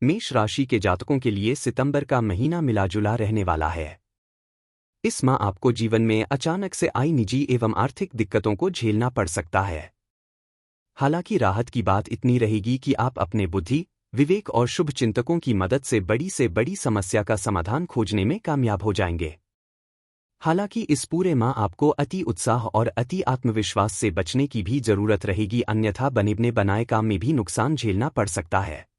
मेष राशि के जातकों के लिए सितंबर का महीना मिला-जुला रहने वाला है। इस माह आपको जीवन में अचानक से आई निजी एवं आर्थिक दिक्कतों को झेलना पड़ सकता है। हालांकि राहत की बात इतनी रहेगी कि आप अपने बुद्धि, विवेक और शुभ चिंतकों की मदद से बड़ी समस्या का समाधान खोजने में कामयाब हो जाएंगे। हालांकि इस पूरे माह आपको अति उत्साह और अति आत्मविश्वास से बचने की भी जरूरत रहेगी, अन्यथा बने बनाए काम में भी नुकसान झेलना पड़ सकता है।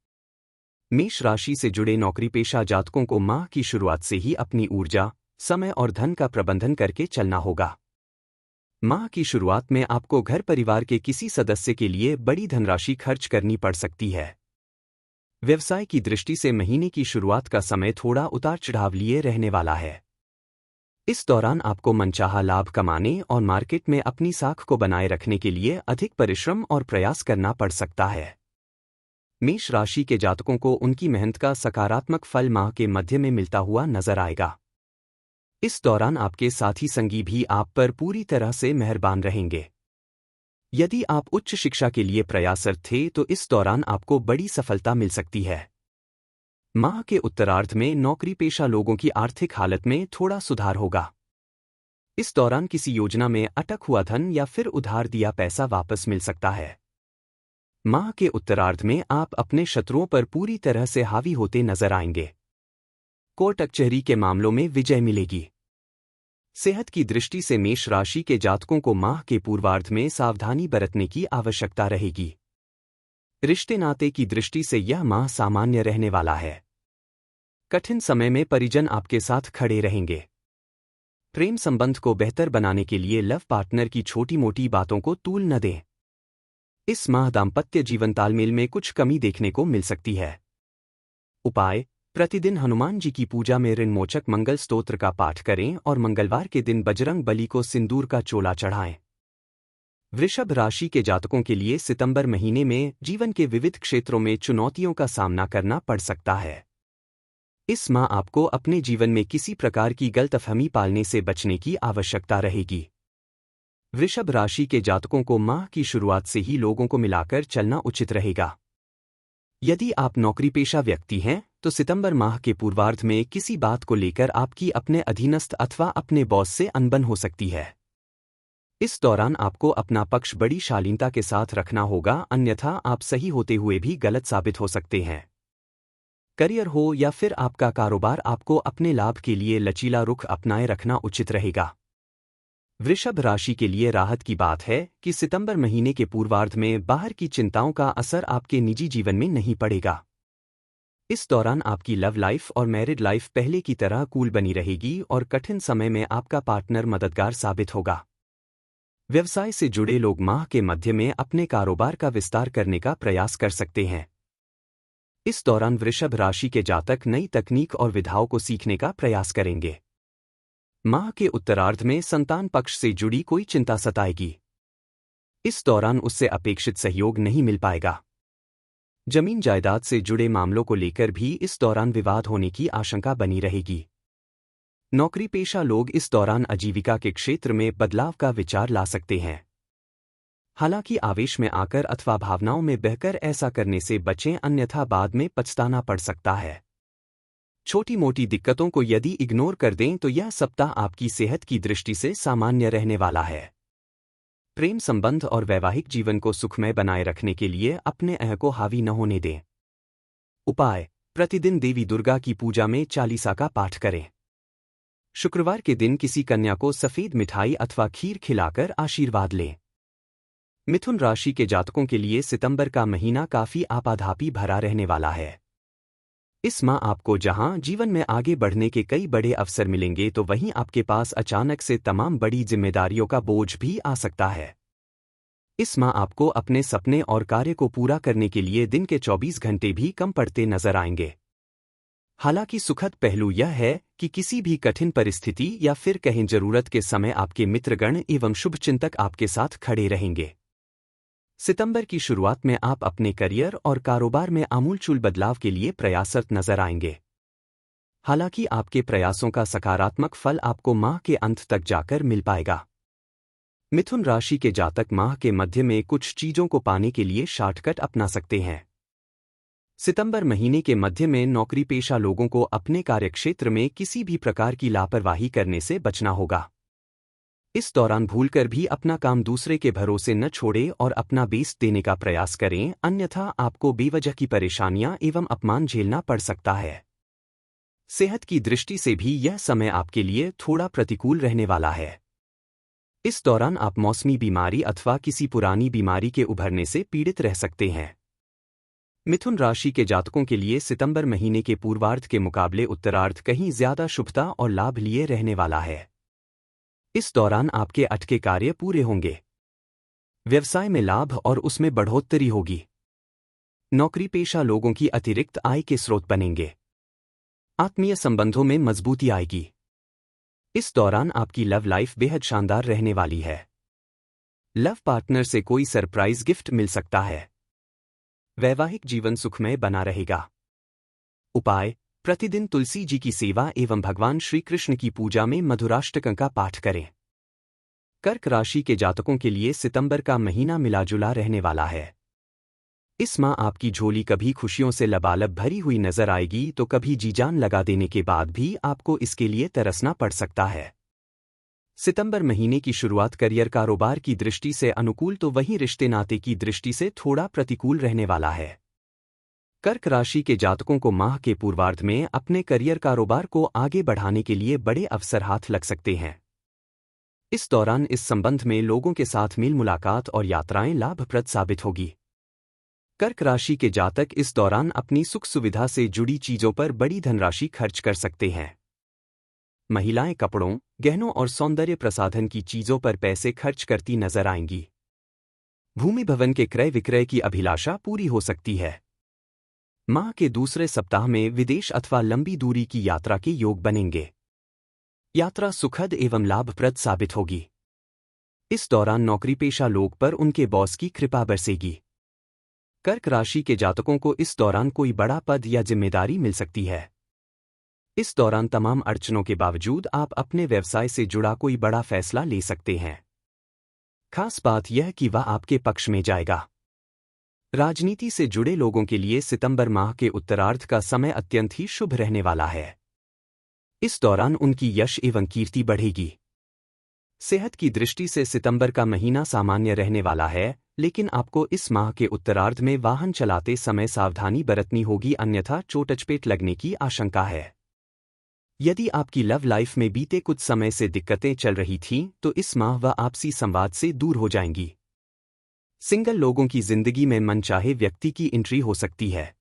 मेष राशि से जुड़े नौकरी पेशा जातकों को माह की शुरुआत से ही अपनी ऊर्जा, समय और धन का प्रबंधन करके चलना होगा। माह की शुरुआत में आपको घर परिवार के किसी सदस्य के लिए बड़ी धनराशि खर्च करनी पड़ सकती है। व्यवसाय की दृष्टि से महीने की शुरुआत का समय थोड़ा उतार चढ़ाव लिए रहने वाला है। इस दौरान आपको मनचाहा लाभ कमाने और मार्केट में अपनी साख को बनाए रखने के लिए अधिक परिश्रम और प्रयास करना पड़ सकता है। मेष राशि के जातकों को उनकी मेहनत का सकारात्मक फल माह के मध्य में मिलता हुआ नजर आएगा। इस दौरान आपके साथी संगी भी आप पर पूरी तरह से मेहरबान रहेंगे। यदि आप उच्च शिक्षा के लिए प्रयासरत थे तो इस दौरान आपको बड़ी सफलता मिल सकती है। माह के उत्तरार्ध में नौकरी पेशा लोगों की आर्थिक हालत में थोड़ा सुधार होगा। इस दौरान किसी योजना में अटक हुआ धन या फिर उधार दिया पैसा वापस मिल सकता है। माह के उत्तरार्ध में आप अपने शत्रुओं पर पूरी तरह से हावी होते नजर आएंगे। कोर्ट कचहरी के मामलों में विजय मिलेगी। सेहत की दृष्टि से मेष राशि के जातकों को माह के पूर्वार्ध में सावधानी बरतने की आवश्यकता रहेगी। रिश्ते नाते की दृष्टि से यह माह सामान्य रहने वाला है। कठिन समय में परिजन आपके साथ खड़े रहेंगे। प्रेम संबंध को बेहतर बनाने के लिए लव पार्टनर की छोटी मोटी बातों को तूल न दें। इस माह दाम्पत्य जीवन तालमेल में कुछ कमी देखने को मिल सकती है। उपाय: प्रतिदिन हनुमान जी की पूजा में ऋण मोचक मंगल स्तोत्र का पाठ करें और मंगलवार के दिन बजरंग बली को सिंदूर का चोला चढ़ाएं। वृषभ राशि के जातकों के लिए सितंबर महीने में जीवन के विविध क्षेत्रों में चुनौतियों का सामना करना पड़ सकता है। इस माह आपको अपने जीवन में किसी प्रकार की गलतफहमी पालने से बचने की आवश्यकता रहेगी। वृषभ राशि के जातकों को माह की शुरुआत से ही लोगों को मिलाकर चलना उचित रहेगा। यदि आप नौकरी पेशा व्यक्ति हैं तो सितंबर माह के पूर्वार्ध में किसी बात को लेकर आपकी अपने अधीनस्थ अथवा अपने बॉस से अनबन हो सकती है। इस दौरान आपको अपना पक्ष बड़ी शालीनता के साथ रखना होगा, अन्यथा आप सही होते हुए भी गलत साबित हो सकते हैं। करियर हो या फिर आपका कारोबार, आपको अपने लाभ के लिए लचीला रुख अपनाए रखना उचित रहेगा। वृषभ राशि के लिए राहत की बात है कि सितंबर महीने के पूर्वार्ध में बाहर की चिंताओं का असर आपके निजी जीवन में नहीं पड़ेगा। इस दौरान आपकी लव लाइफ और मैरिड लाइफ पहले की तरह कूल बनी रहेगी और कठिन समय में आपका पार्टनर मददगार साबित होगा। व्यवसाय से जुड़े लोग माह के मध्य में अपने कारोबार का विस्तार करने का प्रयास कर सकते हैं। इस दौरान वृषभ राशि के जातक नई तकनीक और विधाओं को सीखने का प्रयास करेंगे। माह के उत्तरार्ध में संतान पक्ष से जुड़ी कोई चिंता सताएगी। इस दौरान उससे अपेक्षित सहयोग नहीं मिल पाएगा। जमीन जायदाद से जुड़े मामलों को लेकर भी इस दौरान विवाद होने की आशंका बनी रहेगी। नौकरी पेशा लोग इस दौरान आजीविका के क्षेत्र में बदलाव का विचार ला सकते हैं। हालांकि आवेश में आकर अथवा भावनाओं में बहकर ऐसा करने से बचें, अन्यथा बाद में पछताना पड़ सकता है। छोटी मोटी दिक्कतों को यदि इग्नोर कर दें तो यह सप्ताह आपकी सेहत की दृष्टि से सामान्य रहने वाला है। प्रेम संबंध और वैवाहिक जीवन को सुखमय बनाए रखने के लिए अपने अह को हावी न होने दें। उपाय: प्रतिदिन देवी दुर्गा की पूजा में चालीसा का पाठ करें। शुक्रवार के दिन किसी कन्या को सफेद मिठाई अथवा खीर खिलाकर आशीर्वाद लें। मिथुन राशि के जातकों के लिए सितंबर का महीना काफी आपाधापी भरा रहने वाला है। इस माह आपको जहां जीवन में आगे बढ़ने के कई बड़े अवसर मिलेंगे तो वहीं आपके पास अचानक से तमाम बड़ी जिम्मेदारियों का बोझ भी आ सकता है। इस माह आपको अपने सपने और कार्य को पूरा करने के लिए दिन के 24 घंटे भी कम पड़ते नजर आएंगे। हालांकि सुखद पहलू यह है कि किसी भी कठिन परिस्थिति या फिर कहीं जरूरत के समय आपके मित्रगण एवं शुभचिंतक आपके साथ खड़े रहेंगे। सितंबर की शुरुआत में आप अपने करियर और कारोबार में आमूलचूल बदलाव के लिए प्रयासरत नजर आएंगे। हालांकि आपके प्रयासों का सकारात्मक फल आपको माह के अंत तक जाकर मिल पाएगा। मिथुन राशि के जातक माह के मध्य में कुछ चीजों को पाने के लिए शॉर्टकट अपना सकते हैं। सितंबर महीने के मध्य में नौकरी पेशा लोगों को अपने कार्यक्षेत्र में किसी भी प्रकार की लापरवाही करने से बचना होगा। इस दौरान भूलकर भी अपना काम दूसरे के भरोसे न छोड़ें और अपना बेस्ट देने का प्रयास करें, अन्यथा आपको बेवजह की परेशानियां एवं अपमान झेलना पड़ सकता है। सेहत की दृष्टि से भी यह समय आपके लिए थोड़ा प्रतिकूल रहने वाला है। इस दौरान आप मौसमी बीमारी अथवा किसी पुरानी बीमारी के उभरने से पीड़ित रह सकते हैं। मिथुन राशि के जातकों के लिए सितंबर महीने के पूर्वार्ध के मुकाबले उत्तरार्ध कहीं ज्यादा शुभता और लाभ लिए रहने वाला है। इस दौरान आपके अटके कार्य पूरे होंगे। व्यवसाय में लाभ और उसमें बढ़ोतरी होगी। नौकरी पेशा लोगों की अतिरिक्त आय के स्रोत बनेंगे। आत्मीय संबंधों में मजबूती आएगी। इस दौरान आपकी लव लाइफ बेहद शानदार रहने वाली है। लव पार्टनर से कोई सरप्राइज गिफ्ट मिल सकता है। वैवाहिक जीवन सुखमय बना रहेगा। उपाय: प्रतिदिन तुलसी जी की सेवा एवं भगवान श्री कृष्ण की पूजा में मधुराष्टकं का पाठ करें। कर्क राशि के जातकों के लिए सितंबर का महीना मिलाजुला रहने वाला है। इस माह आपकी झोली कभी खुशियों से लबालब भरी हुई नजर आएगी तो कभी जी जान लगा देने के बाद भी आपको इसके लिए तरसना पड़ सकता है। सितंबर महीने की शुरुआत करियर कारोबार की दृष्टि से अनुकूल तो वहीं रिश्ते नाते की दृष्टि से थोड़ा प्रतिकूल रहने वाला है। कर्क राशि के जातकों को माह के पूर्वार्ध में अपने करियर कारोबार को आगे बढ़ाने के लिए बड़े अवसर हाथ लग सकते हैं। इस दौरान इस संबंध में लोगों के साथ मिल मुलाकात और यात्राएं लाभप्रद साबित होगी। कर्क राशि के जातक इस दौरान अपनी सुख सुविधा से जुड़ी चीजों पर बड़ी धनराशि खर्च कर सकते हैं। महिलाएं कपड़ों, गहनों और सौंदर्य प्रसाधन की चीजों पर पैसे खर्च करती नजर आएंगी। भूमि भवन के क्रय विक्रय की अभिलाषा पूरी हो सकती है। माह के दूसरे सप्ताह में विदेश अथवा लंबी दूरी की यात्रा के योग बनेंगे। यात्रा सुखद एवं लाभप्रद साबित होगी। इस दौरान नौकरी पेशा लोग पर उनके बॉस की कृपा बरसेगी। कर्क राशि के जातकों को इस दौरान कोई बड़ा पद या जिम्मेदारी मिल सकती है। इस दौरान तमाम अड़चनों के बावजूद आप अपने व्यवसाय से जुड़ा कोई बड़ा फैसला ले सकते हैं। खास बात यह कि वह आपके पक्ष में जाएगा। राजनीति से जुड़े लोगों के लिए सितंबर माह के उत्तरार्ध का समय अत्यंत ही शुभ रहने वाला है। इस दौरान उनकी यश एवं कीर्ति बढ़ेगी। सेहत की दृष्टि से सितंबर का महीना सामान्य रहने वाला है, लेकिन आपको इस माह के उत्तरार्ध में वाहन चलाते समय सावधानी बरतनी होगी, अन्यथा चोट-चपेट लगने की आशंका है। यदि आपकी लव लाइफ में बीते कुछ समय से दिक्कतें चल रही थीं, तो इस माह वह आपसी संवाद से दूर हो जाएंगी। सिंगल लोगों की जिंदगी में मनचाहे व्यक्ति की एंट्री हो सकती है।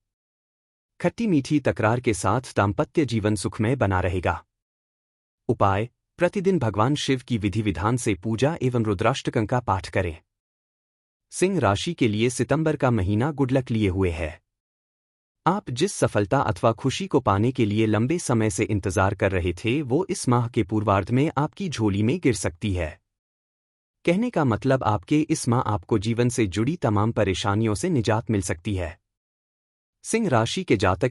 खट्टी मीठी तकरार के साथ दाम्पत्य जीवन सुखमय बना रहेगा। उपाय: प्रतिदिन भगवान शिव की विधि विधान से पूजा एवं रुद्राष्टकं का पाठ करें। सिंह राशि के लिए सितंबर का महीना गुड लक लिए हुए है। आप जिस सफलता अथवा खुशी को पाने के लिए लंबे समय से इंतजार कर रहे थे, वो इस माह के पूर्वार्ध में आपकी झोली में गिर सकती है। कहने का मतलब आपके इस माह आपको जीवन से जुड़ी तमाम परेशानियों से निजात मिल सकती है। सिंह राशि के जातक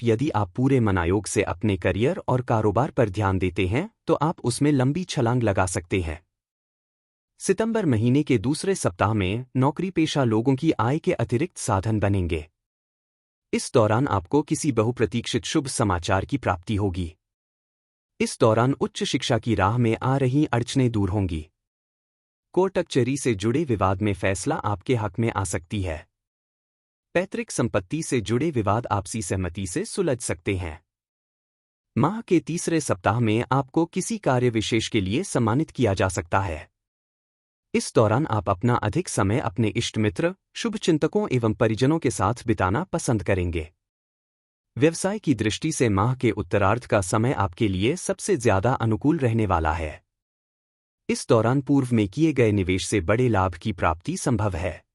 यदि आप पूरे मनायोग से अपने करियर और कारोबार पर ध्यान देते हैं, तो आप उसमें लंबी छलांग लगा सकते हैं। सितंबर महीने के दूसरे सप्ताह में नौकरी पेशा लोगों की आय के अतिरिक्त साधन बनेंगे। इस दौरान आपको किसी बहुप्रतीक्षित शुभ समाचार की प्राप्ति होगी। इस दौरान उच्च शिक्षा की राह में आ रही अड़चनें दूर होंगी। कोर्ट कचहरी से जुड़े विवाद में फैसला आपके हक में आ सकती है। पैतृक संपत्ति से जुड़े विवाद आपसी सहमति से सुलझ सकते हैं। माह के तीसरे सप्ताह में आपको किसी कार्य विशेष के लिए सम्मानित किया जा सकता है। इस दौरान आप अपना अधिक समय अपने इष्ट मित्र, शुभचिंतकों एवं परिजनों के साथ बिताना पसंद करेंगे। व्यवसाय की दृष्टि से माह के उत्तरार्ध का समय आपके लिए सबसे ज्यादा अनुकूल रहने वाला है। इस दौरान पूर्व में किए गए निवेश से बड़े लाभ की प्राप्ति संभव है।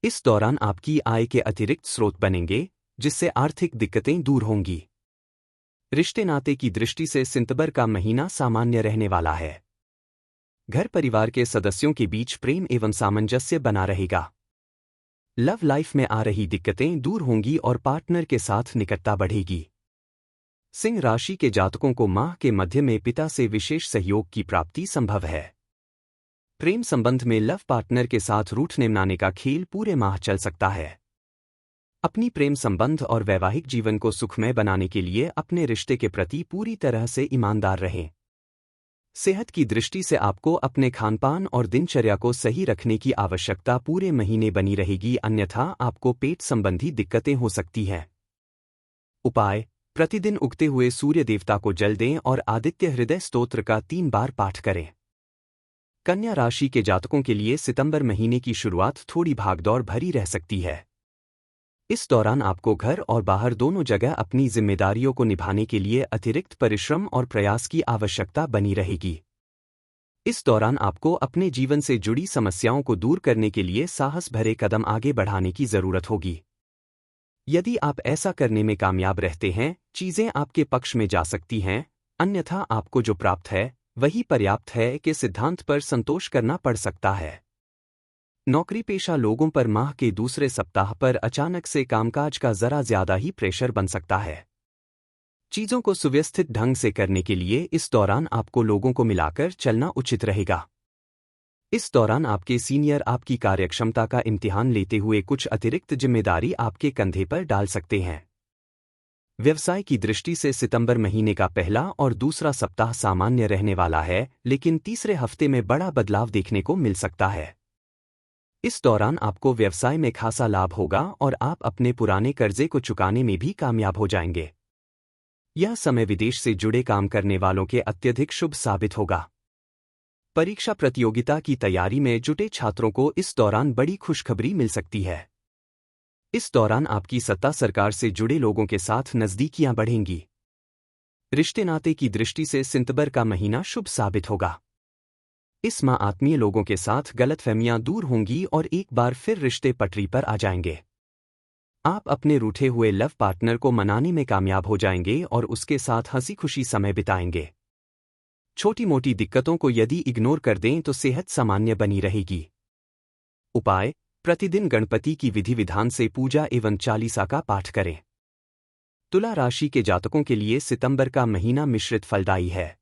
इस दौरान आपकी आय के अतिरिक्त स्रोत बनेंगे, जिससे आर्थिक दिक्कतें दूर होंगी। रिश्ते नाते की दृष्टि से सितंबर का महीना सामान्य रहने वाला है। घर परिवार के सदस्यों के बीच प्रेम एवं सामंजस्य बना रहेगा। लव लाइफ में आ रही दिक्कतें दूर होंगी और पार्टनर के साथ निकटता बढ़ेगी। सिंह राशि के जातकों को माह के मध्य में पिता से विशेष सहयोग की प्राप्ति संभव है। प्रेम संबंध में लव पार्टनर के साथ रूठने मनाने का खेल पूरे माह चल सकता है। अपनी प्रेम संबंध और वैवाहिक जीवन को सुखमय बनाने के लिए अपने रिश्ते के प्रति पूरी तरह से ईमानदार रहें। सेहत की दृष्टि से आपको अपने खानपान और दिनचर्या को सही रखने की आवश्यकता पूरे महीने बनी रहेगी, अन्यथा आपको पेट संबंधी दिक्कतें हो सकती हैं। उपाय: प्रतिदिन उगते हुए सूर्य देवता को जल दें और आदित्य हृदय स्तोत्र का 3 बार पाठ करें। कन्या राशि के जातकों के लिए सितंबर महीने की शुरुआत थोड़ी भागदौड़ भरी रह सकती है। इस दौरान आपको घर और बाहर दोनों जगह अपनी जिम्मेदारियों को निभाने के लिए अतिरिक्त परिश्रम और प्रयास की आवश्यकता बनी रहेगी। इस दौरान आपको अपने जीवन से जुड़ी समस्याओं को दूर करने के लिए साहस भरे कदम आगे बढ़ाने की जरूरत होगी। यदि आप ऐसा करने में कामयाब रहते हैं, चीजें आपके पक्ष में जा सकती हैं, अन्यथा आपको जो प्राप्त है वही पर्याप्त है कि सिद्धांत पर संतोष करना पड़ सकता है। नौकरी पेशा लोगों पर माह के दूसरे सप्ताह पर अचानक से कामकाज का जरा ज्यादा ही प्रेशर बन सकता है। चीजों को सुव्यवस्थित ढंग से करने के लिए इस दौरान आपको लोगों को मिलाकर चलना उचित रहेगा। इस दौरान आपके सीनियर आपकी कार्यक्षमता का इम्तिहान लेते हुए कुछ अतिरिक्त जिम्मेदारी आपके कंधे पर डाल सकते हैं। व्यवसाय की दृष्टि से सितंबर महीने का पहला और दूसरा सप्ताह सामान्य रहने वाला है, लेकिन तीसरे हफ्ते में बड़ा बदलाव देखने को मिल सकता है। इस दौरान आपको व्यवसाय में खासा लाभ होगा और आप अपने पुराने कर्जे को चुकाने में भी कामयाब हो जाएंगे। यह समय विदेश से जुड़े काम करने वालों के अत्यधिक शुभ साबित होगा। परीक्षा प्रतियोगिता की तैयारी में जुटे छात्रों को इस दौरान बड़ी खुशखबरी मिल सकती है। इस दौरान आपकी सत्ता सरकार से जुड़े लोगों के साथ नजदीकियां बढ़ेंगी। रिश्ते नाते की दृष्टि से सितंबर का महीना शुभ साबित होगा। इस माह आत्मीय लोगों के साथ गलतफहमियां दूर होंगी और एक बार फिर रिश्ते पटरी पर आ जाएंगे। आप अपने रूठे हुए लव पार्टनर को मनाने में कामयाब हो जाएंगे और उसके साथ हंसी खुशी समय बिताएंगे। छोटी मोटी दिक्कतों को यदि इग्नोर कर दें तो सेहत सामान्य बनी रहेगी। उपाय: प्रतिदिन गणपति की विधि विधान से पूजा एवं चालीसा का पाठ करें। तुला राशि के जातकों के लिए सितंबर का महीना मिश्रित फलदायी है।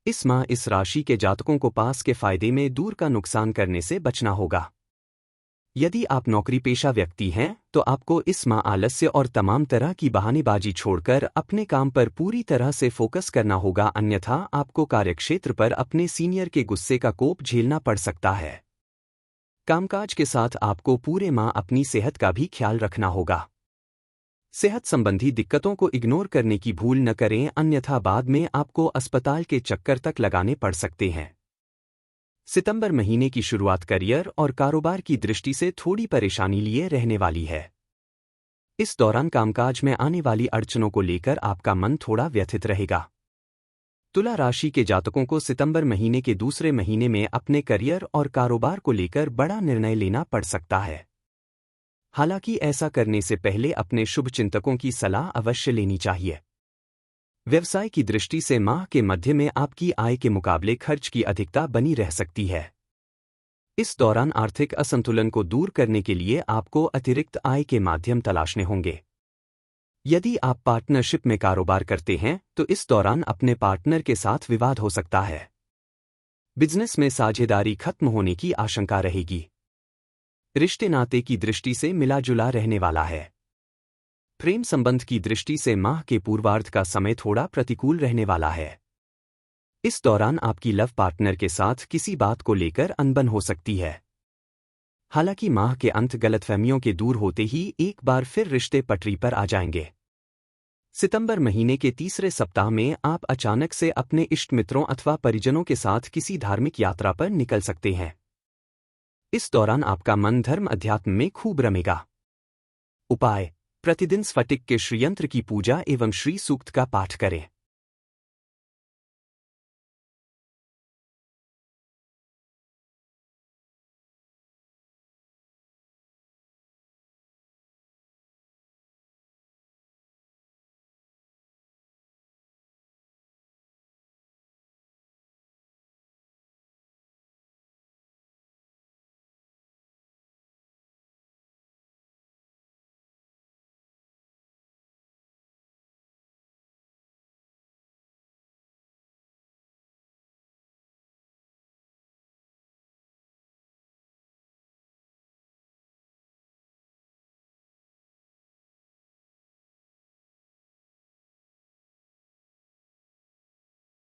इस माह इस राशि के जातकों को पास के फायदे में दूर का नुकसान करने से बचना होगा। यदि आप नौकरी पेशा व्यक्ति हैं तो आपको इस माह आलस्य और तमाम तरह की बहानेबाजी छोड़कर अपने काम पर पूरी तरह से फोकस करना होगा, अन्यथा आपको कार्यक्षेत्र पर अपने सीनियर के गुस्से का कोप झेलना पड़ सकता है। कामकाज के साथ आपको पूरे माह अपनी सेहत का भी ख्याल रखना होगा। सेहत संबंधी दिक्कतों को इग्नोर करने की भूल न करें, अन्यथा बाद में आपको अस्पताल के चक्कर तक लगाने पड़ सकते हैं। सितंबर महीने की शुरुआत करियर और कारोबार की दृष्टि से थोड़ी परेशानी लिए रहने वाली है। इस दौरान कामकाज में आने वाली अड़चनों को लेकर आपका मन थोड़ा व्यथित रहेगा। तुला राशि के जातकों को सितंबर महीने के दूसरे महीने में अपने करियर और कारोबार को लेकर बड़ा निर्णय लेना पड़ सकता है। हालांकि ऐसा करने से पहले अपने शुभ चिंतकों की सलाह अवश्य लेनी चाहिए। व्यवसाय की दृष्टि से माह के मध्य में आपकी आय के मुकाबले खर्च की अधिकता बनी रह सकती है। इस दौरान आर्थिक असंतुलन को दूर करने के लिए आपको अतिरिक्त आय के माध्यम तलाशने होंगे। यदि आप पार्टनरशिप में कारोबार करते हैं तो इस दौरान अपने पार्टनर के साथ विवाद हो सकता है। बिजनेस में साझेदारी खत्म होने की आशंका रहेगी। रिश्ते नाते की दृष्टि से मिला जुला रहने वाला है। प्रेम संबंध की दृष्टि से माह के पूर्वार्ध का समय थोड़ा प्रतिकूल रहने वाला है। इस दौरान आपकी लव पार्टनर के साथ किसी बात को लेकर अनबन हो सकती है। हालांकि माह के अंत गलतफहमियों के दूर होते ही एक बार फिर रिश्ते पटरी पर आ जाएंगे। सितंबर महीने के तीसरे सप्ताह में आप अचानक से अपने इष्ट मित्रों अथवा परिजनों के साथ किसी धार्मिक यात्रा पर निकल सकते हैं। इस दौरान आपका मन धर्म अध्यात्म में खूब रमेगा। उपाय: प्रतिदिन स्फटिक के श्रीयंत्र की पूजा एवं श्री सूक्त का पाठ करें।